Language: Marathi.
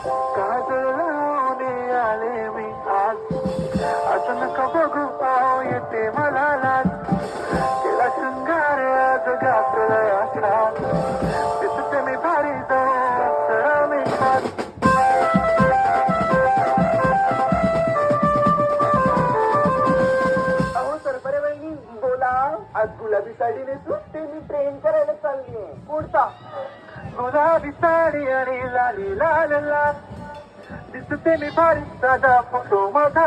काजळ लावून आले मी आज, असं नका बघू पाव येते मला लाज. केला शृंगार आज घातला असला, दिसते मी भारी जाऊ मी खात. अहो सरपरे वहिनी बोला. आज गुलाबी साडी नेसून ते मी ट्रेन करायला चालली. पुढचा गुलाबी साडी आणि लाली लाल लाल, दिसते मी भारी साधा फोटो माझा.